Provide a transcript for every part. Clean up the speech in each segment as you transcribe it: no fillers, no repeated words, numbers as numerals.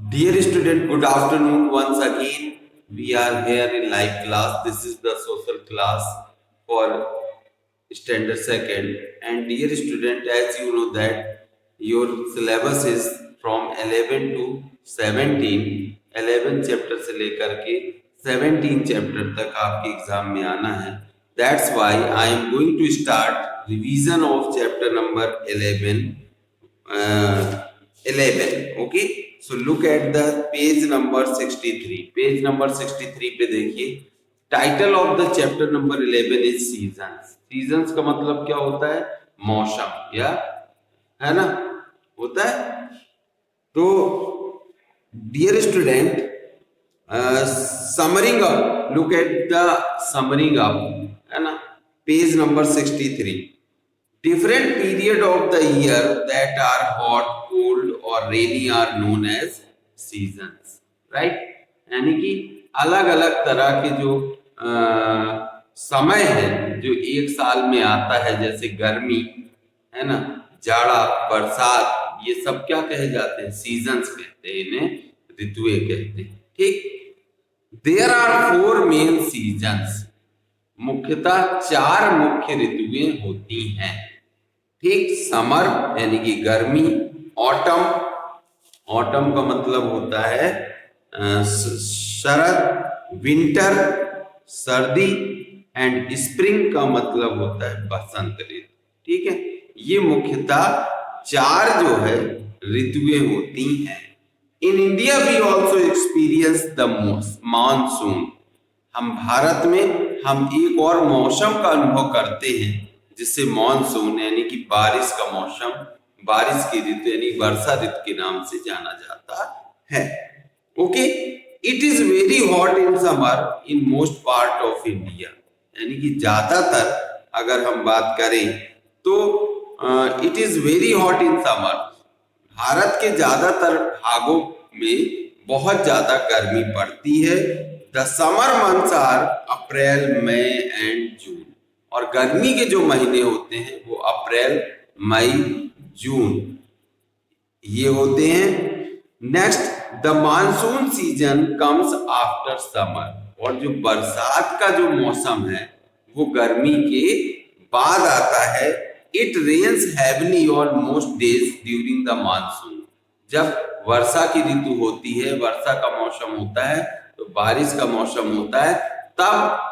Dear student, good afternoon once again. We are here in live class. This is the social class for standard second. And dear student, as you know that your syllabus is from 11 to 17, 11 chapter से लेकर के 17 chapter तक आपके exam में आना है. That's why I am going to start revision of chapter number 11. Okay. So look at the page number 63. Page number 63 पे देखिए. Title of the chapter number 11 is seasons. Seasons का मतलब क्या होता है? मौसम, या है ना, होता है. तो dear student, summing up, look at the summing up, है ना, page number 63. Different period of the year that are hot, cold or rainy are known as seasons, right? यानी कि अलग अलग तरह के जो समय है जो एक साल में आता है, जैसे गर्मी, है ना, जाड़ा, बरसात, ये सब क्या कहे जाते हैं? सीजन्स कहते हैं, इन्हें ऋतुएं कहते हैं. ठीक. There are 4 main seasons. मुख्यतः 4 मुख्य ऋतुएं होती हैं. ठीक. समर यानी कि गर्मी, ऑटम, ऑटम का मतलब होता है शरद, विंटर सर्दी, एंड स्प्रिंग का मतलब होता है बसंत ऋतु. ठीक है. ये मुख्यतः 4 जो है ऋतुएं होती हैं. In India we also experience the monsoon. हम भारत में हम एक और मौसम का अनुभव करते हैं जिसे मॉनसून यानी कि बारिश का मौसम, बारिश की ऋतु यानी वर्षा ऋतु के नाम से जाना जाता है. Okay. It is very hot in summer in most part of India. यानी कि ज्यादातर अगर हम बात करें तो it is very hot in summer. भारत के ज्यादातर भागों में बहुत ज्यादा गर्मी पड़ती है. The summer months are April, May and June. और गर्मी के जो महीने होते हैं वो अप्रैल, मई, जून ये होते हैं. Next, the monsoon season comes after summer. और जो बरसात का जो मौसम है वो गर्मी के बाद आता है. It rains heavily on most days during the monsoon. जब वर्षा की ऋतु होती है, वर्षा का मौसम होता है, तो बारिश का मौसम होता है, तब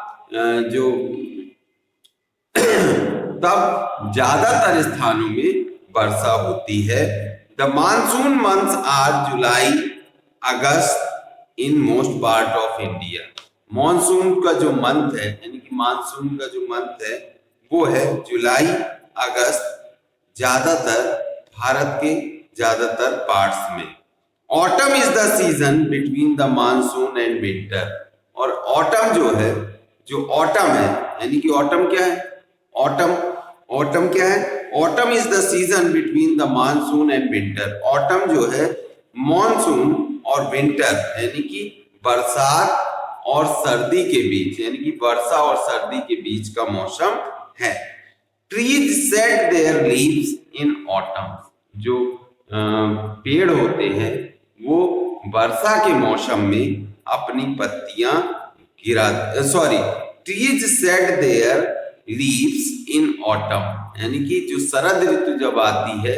तब ज्यादातर स्थानों में वर्षा होती है. The monsoon months are July, August in most part of India. Monsoon का जो मंथ है यानी कि मानसून का जो मंथ है वो है जुलाई, अगस्त, ज्यादातर भारत के ज्यादातर पार्ट्स में. Autumn is the season between the monsoon and winter. और ऑटम जो है, जो ऑटम है यानी कि ऑटम क्या है? ऑटम क्या है? Autumn is the season between the monsoon and winter. Autumn जो है मॉनसून और विंटर यानी कि बरसात और सर्दी के बीच, यानी कि वर्षा और सर्दी के बीच का मौसम है. Trees shed their leaves in autumn. जो पेड़ होते हैं वो वर्षा के मौसम में अपनी पत्तियां trees shed their leaves in autumn. यानी कि जो शरद ऋतु जब आती है,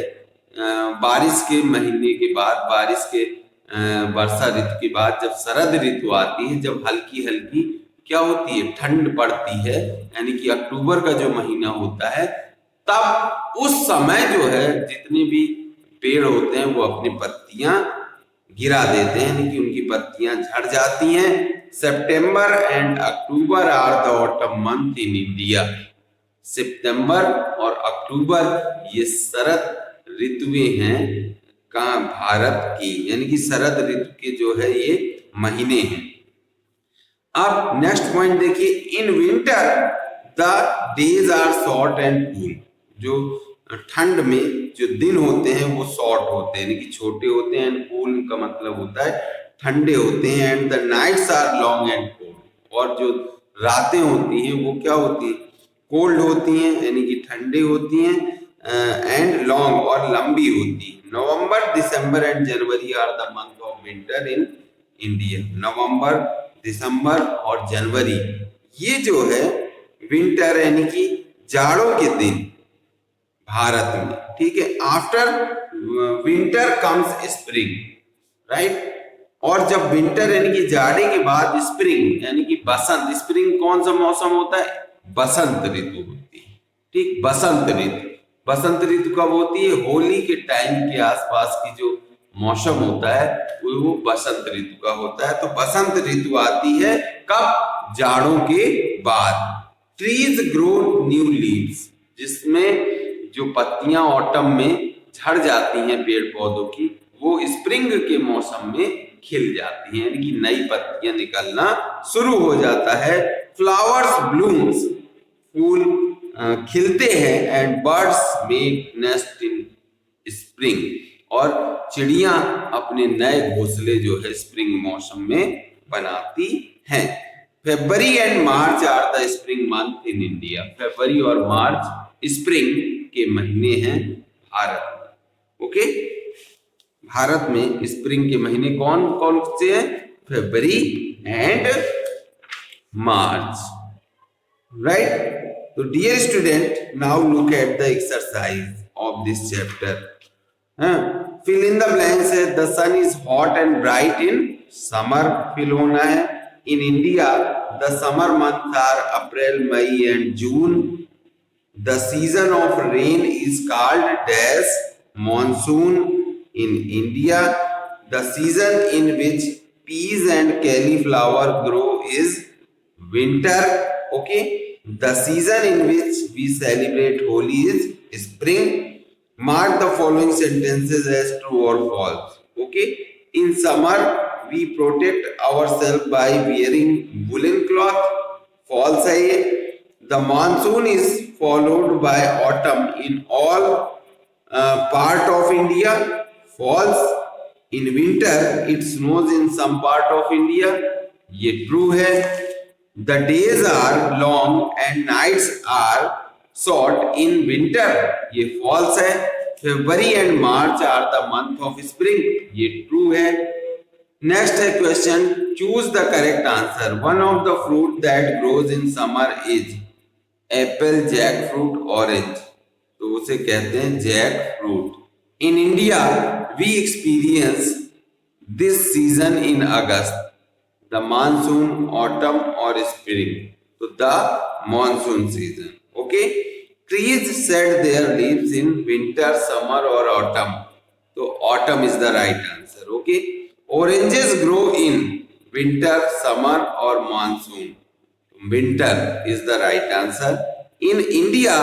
बारिश के महीने के बाद, बारिश के वर्षा ऋतु के बाद जब शरद ऋतु आती है, जब हल्की हल्की क्या होती है? ठंड पड़ती है, यानी कि अक्टूबर का जो महीना होता है, तब उस समय जो है जितने भी पेड़ होते हैं वो अपनी पत्तियां गिरा देते हैं, यानी कि उनकी पत्तियां झड़ जाती हैं. September and October are the autumn month in India. सितंबर और अक्टूबर ये शरद ऋतुएं हैं कहाँ? भारत की, यानी कि शरद ऋतु के जो है ये महीने हैं. अब नेक्स्ट पॉइंट देखिए. In winter the days are short and cool. जो ठंड में जो दिन होते हैं वो शॉर्ट होते हैं, यानी कि छोटे होते हैं. कूल का मतलब होता है ठंडे होते हैं. And the nights are long and cold. और जो रातें होती हैं वो क्या होती हैं? कोल्ड होती हैं, यानी कि ठंडी होती हैं, एंड लॉन्ग और लंबी होती हैं. November, December and January are the month of winter in India. नवंबर, दिसंबर और जनवरी ये जो है विंटर यानी कि जाड़ों के दिन भारत में, ठीक है। After winter comes spring, right. और जब विंटर यानी कि जाड़े के बाद स्प्रिंग यानी कि बसंत, स्प्रिंग कौन सा मौसम होता है? बसंत ऋतु होती है, ठीक। बसंत ऋतु, बसंत ऋतु कब होती है? होली के टाइम के आसपास की जो मौसम होता है वो बसंत ऋतु का होता है। तो बसंत ऋतु आती है कब? जाड़ों के बाद। ट्रीज ग्रो न्यू लीव्स, जिसमें जो पत्तियां ऑटम में झड़ जाती हैं पेड़ पौधों की, वो स्प्रिंग के मौसम में खिल जाती हैं, यानी कि नई पत्तियां निकलना शुरू हो जाता है। फ्लावर्स ब्लूम्स, फूल खिलते हैं। And birds make nest in spring, और चिड़िया अपने नए घोंसले जो है स्प्रिंग मौसम में बनाती हैं। February and March are the spring month in India. फरवरी और मार्च स्प्रिंग के महीने हैं भारत में, ओके। भारत में स्प्रिंग के महीने कौन कौन से हैं? February and March, right. तो dear student, now look at the exercise of this chapter. Fill in the blanks है। The sun is hot and bright in summer, fill होना है। In India the summer months are April, May and June. The season of rain is called dash, monsoon in India. The season in which peas and cauliflower grow is winter, okay. The season in which we celebrate Holi is spring. Mark the following sentences as true or false, okay. In summer we protect ourselves by wearing woolen cloth, false है ये। The monsoon is followed by autumn in all part of India, false. In winter it snows in some part of India, ये true है। The days are long and nights are short in winter, ये false है। February and March are the month of spring, ये true है। Next है question, choose the correct answer. One of the fruit that grows in summer is apple, jackfruit, orange, तो उसे कहते हैं jackfruit. In India we experience this season in August, the monsoon, autumn और spring, तो the monsoon season, okay. Trees shed their leaves in winter, summer और autumn, तो autumn is the right answer, okay. Oranges grow in winter, summer और monsoon, winter is the right answer. In India,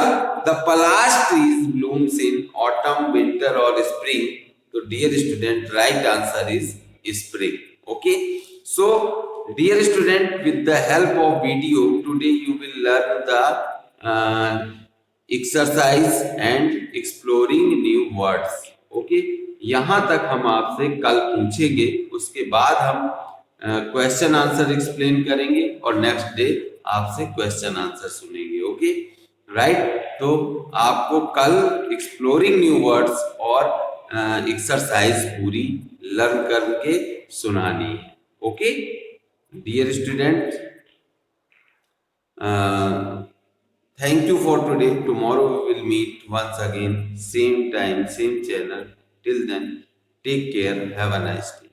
the palash trees blooms in autumn, winter or spring. So, dear student, right answer is spring. Okay. So, dear student, with the help of video, today you will learn the exercise and exploring new words. Okay. यहाँ तक हम आपसे कल पूछेंगे, उसके बाद हम question answer explain करेंगे और नेक्स्ट डे आपसे क्वेश्चन आंसर सुनेंगे, ओके, राइट। तो आपको कल एक्सप्लोरिंग न्यू वर्ड्स और एक्सरसाइज पूरी लर्न करके सुनानी है, okay. Dear student, thank you for today. Tomorrow we will meet once again, same time, same channel. Till then, take care. Have a nice day.